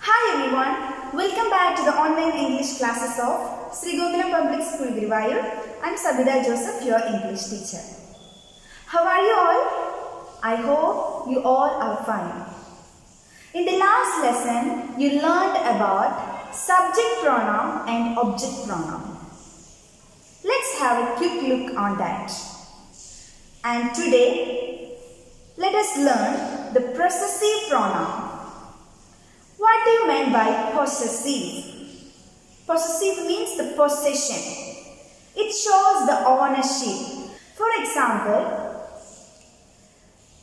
Hi everyone, welcome back to the online English classes of Sri Gokulam Public School, Guruvayur. I'm Sabida Joseph, your English teacher. How are you all? I hope you all are fine. In the last lesson, you learned about subject pronoun and object pronoun. Let's have a quick look on that. And today, let us learn the possessive pronoun. What do you mean by possessive? Possessive means the possession. It shows the ownership. For example,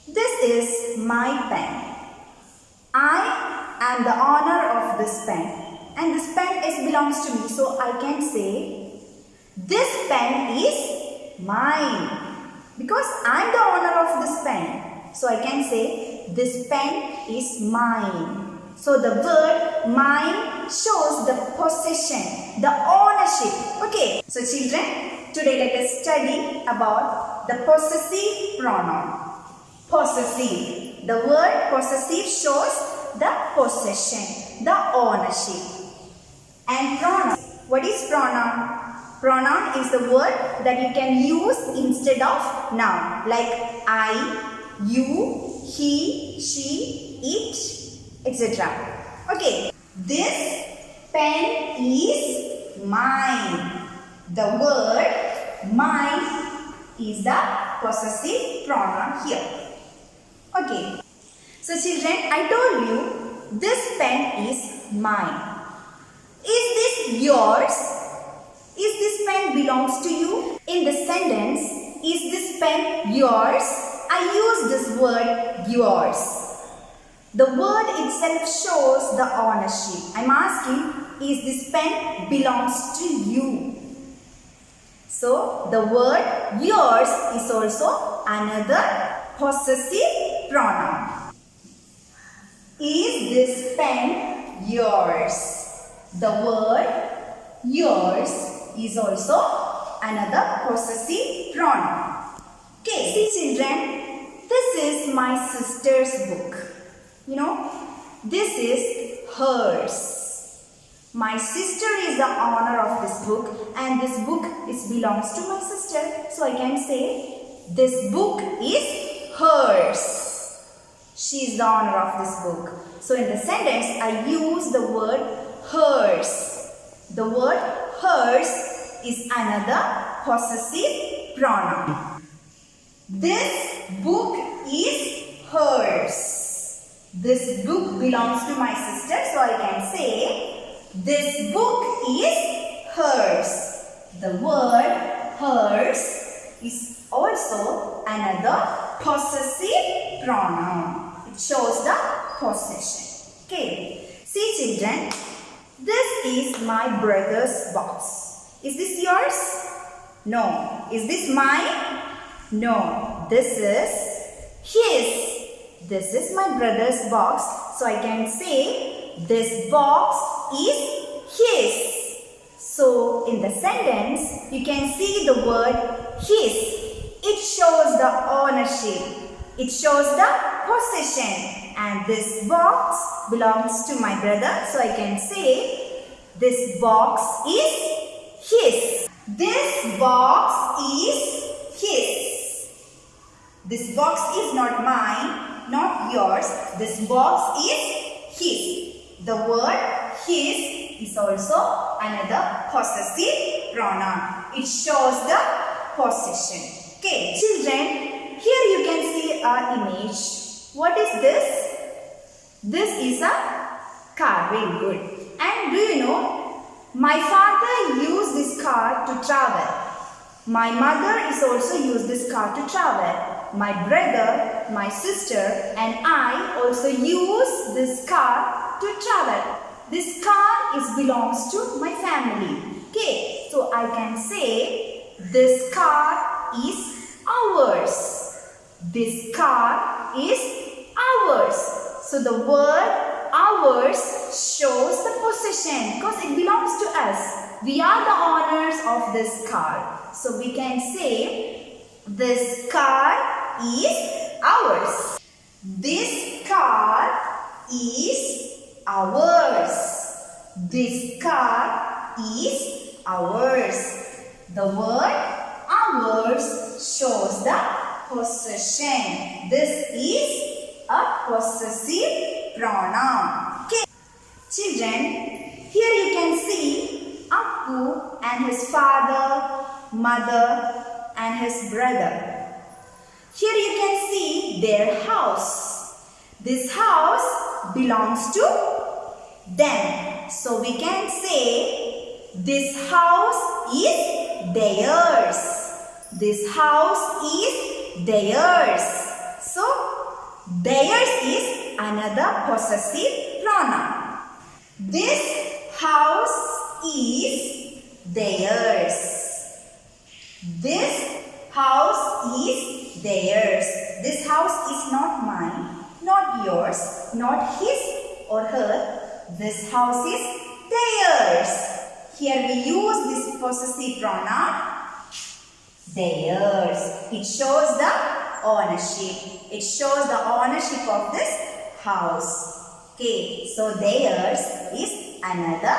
this is my pen. I am the owner of this pen. And this pen belongs to me. So I can say, this pen is mine. Because I am the owner of this pen. So I can say, this pen is mine. So the word mine shows the possession, the ownership. Okay. So children, today let us study about the possessive pronoun. Possessive. The word possessive shows the possession, the ownership. And pronoun. What is pronoun? Pronoun is the word that you can use instead of noun. Like I, you, he, she, it, etc. Okay. This pen is mine. The word mine is the possessive pronoun here. Okay. So children, I told you this pen is mine. Is this yours? Is this pen belongs to you? In the sentence, is this pen yours? I use this word yours. The word itself shows the ownership. I am asking, is this pen belongs to you? So, the word yours is also another possessive pronoun. Is this pen yours? The word yours is also another possessive pronoun. Okay, see children, this is my sister's book. You know, this is hers. My sister is the owner of this book and this book belongs to my sister. So I can say this book is hers. She is the owner of this book. So in the sentence I use the word hers. The word hers is another possessive pronoun. This book is hers. This book belongs to my sister, so I can say, this book is hers. The word hers is also another possessive pronoun. It shows the possession. Okay. See children, this is my brother's box. Is this yours? No. Is this mine? No. This is his. This is my brother's box. So I can say this box is his. So in the sentence you can see the word his. It shows the ownership. It shows the possession. And this box belongs to my brother. So I can say this box is his. This box is his. This box is not mine. Not yours. This box is his. The word his is also another possessive pronoun. It shows the possession. Okay. Children, here you can see an image. What is this? This is a car. Very good. And do you know, my father used this car to travel. My mother is also used this car to travel. My brother, my sister and I also use this car to travel. This car belongs to my family. Okay, so I can say this car is ours. This car is ours. So the word ours shows the possession because it belongs to us. We are the owners of this car. So we can say this car is ours. This car is ours. This car is ours. The word ours shows the possession. This is a possessive pronoun. Okay. Children, here you can see Appu and his father, mother and his brother. Here you can see their house. This house belongs to them. So we can say this house is theirs. This house is theirs. So theirs is another possessive pronoun. This house is theirs. This house is theirs. This house is not mine, not yours, not his or her. This house is theirs. Here we use this possessive pronoun theirs. It shows the ownership. It shows the ownership of this house. Okay, so theirs is another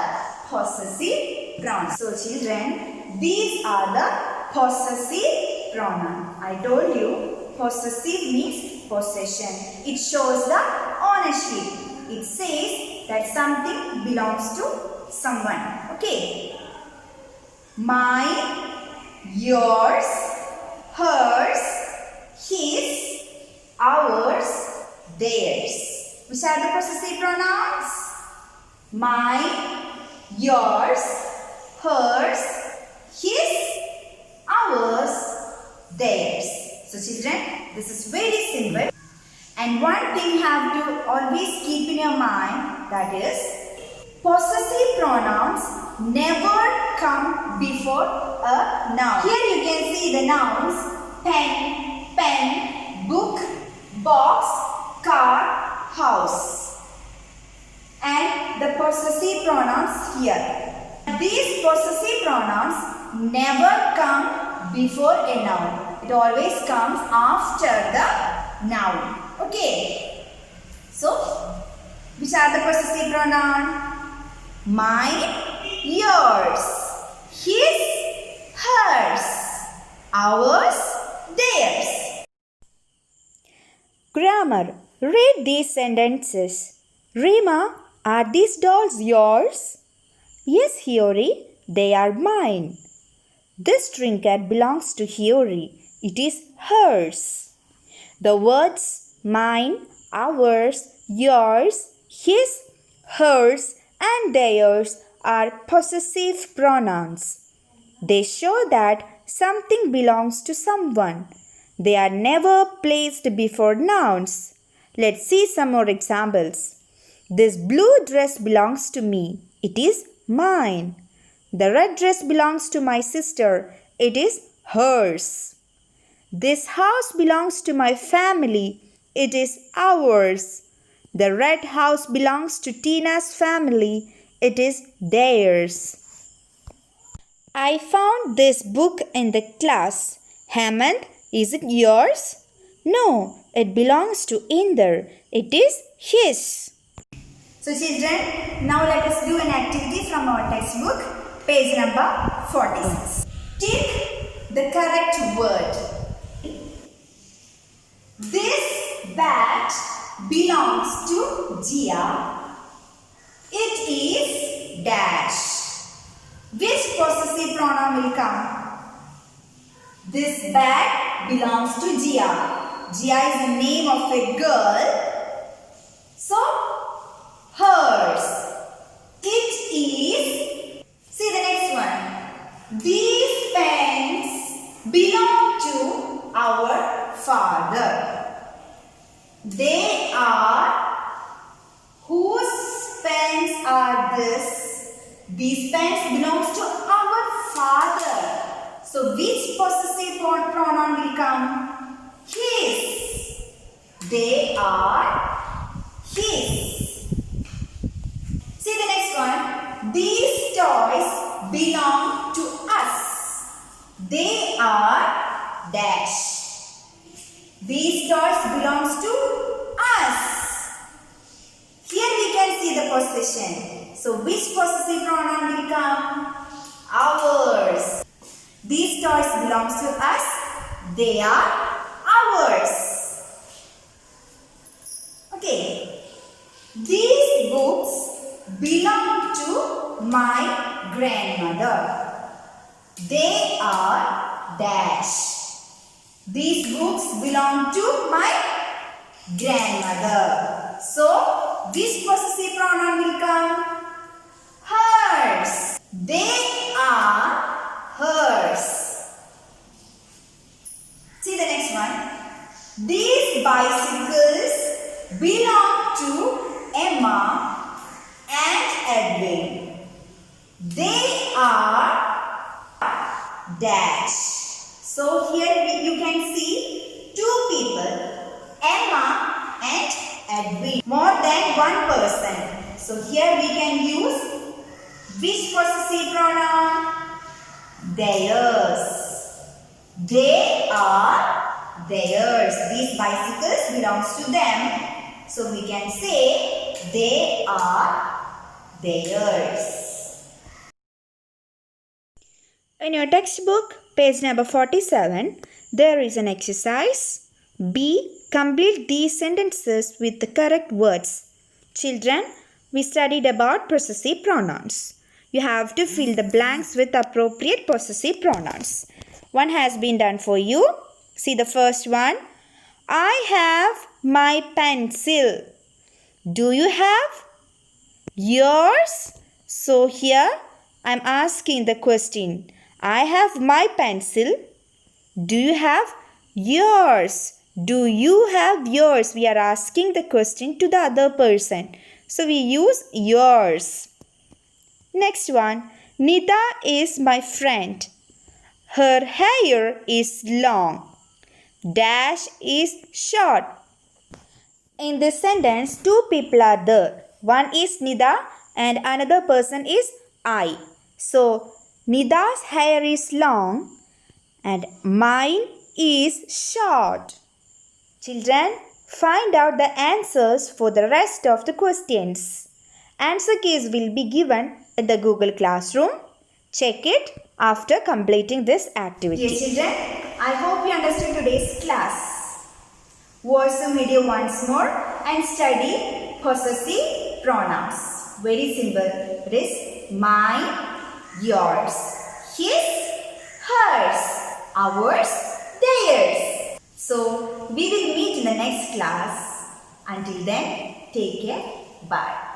possessive pronoun. So children, these are the possessive pronoun. I told you possessive means possession. It shows the ownership. It says that something belongs to someone. Okay. Mine, yours, hers, his, ours, theirs. Which are the possessive pronouns? Mine, yours, hers, his, ours, theirs. So children, this is very simple. And one thing you have to always keep in your mind, that is, possessive pronouns never come before a noun. Here you can see the nouns pen, book, box, car, house. And the possessive pronouns here. These possessive pronouns never come before a noun. It always comes after the noun. Okay. So, which are the possessive pronouns? Mine, yours, his, hers, ours, theirs. Grammar. Read these sentences. Rima, are these dolls yours? Yes, Hiyori, they are mine. This trinket belongs to Hiyori. It is hers. The words mine, ours, yours, his, hers, and theirs are possessive pronouns. They show that something belongs to someone. They are never placed before nouns. Let's see some more examples. This blue dress belongs to me. It is mine. The red dress belongs to my sister. It is hers. This house belongs to my family. It is ours. The red house belongs to Tina's family. It is theirs. I found this book in the class. Hammond, is it yours? No, it belongs to Inder. It is his. So children, now let us do an activity from our textbook, page number 46. Tick the correct word. This bat belongs to Jia. It is dash. Which possessive pronoun will come? This bag belongs to Jia. Jia is the name of a girl. So, hers. It is, see the next one. These pens belong to our father. They are, whose pens are this? These pens belongs to our father. So which possessive pronoun will come? His. They are his. See the next one. These toys belong to us. They are dash. These toys belongs to us. Here we can see the possession. So which possessive pronoun will come? Ours. These toys belongs to us. They are ours. Okay. These books belong to my grandmother. They are dash. These books belong to my grandmother. So, which possessive pronoun will come? Hers. They are hers. See the next one. These bicycles belong to Emma and Edwin. They are dash. So here you can see two people, Emma and Edwin. More than one person. So here we can use which possessive pronoun? Theirs. They are theirs. These bicycles belongs to them. So we can say they are theirs. In your textbook, page number 47, there is an exercise. B. Complete these sentences with the correct words. Children, we studied about possessive pronouns. You have to fill the blanks with appropriate possessive pronouns. One has been done for you. See the first one. I have my pencil. Do you have yours? So here I am asking the question. I have my pencil. Do you have yours? Do you have yours? We are asking the question to the other person. So we use yours. Next one. Nida is my friend. Her hair is long. Dash is short. In this sentence, two people are there. One is Nida and another person is I. So, Nida's hair is long and mine is short. Children, find out the answers for the rest of the questions. Answer keys will be given at the Google Classroom. Check it after completing this activity. Dear children, I hope you understood today's class. Watch the video once more and study possessive pronouns. Very simple. It is mine, yours, his, hers, ours, theirs. So, we will meet in the next class. Until then, take care. Bye.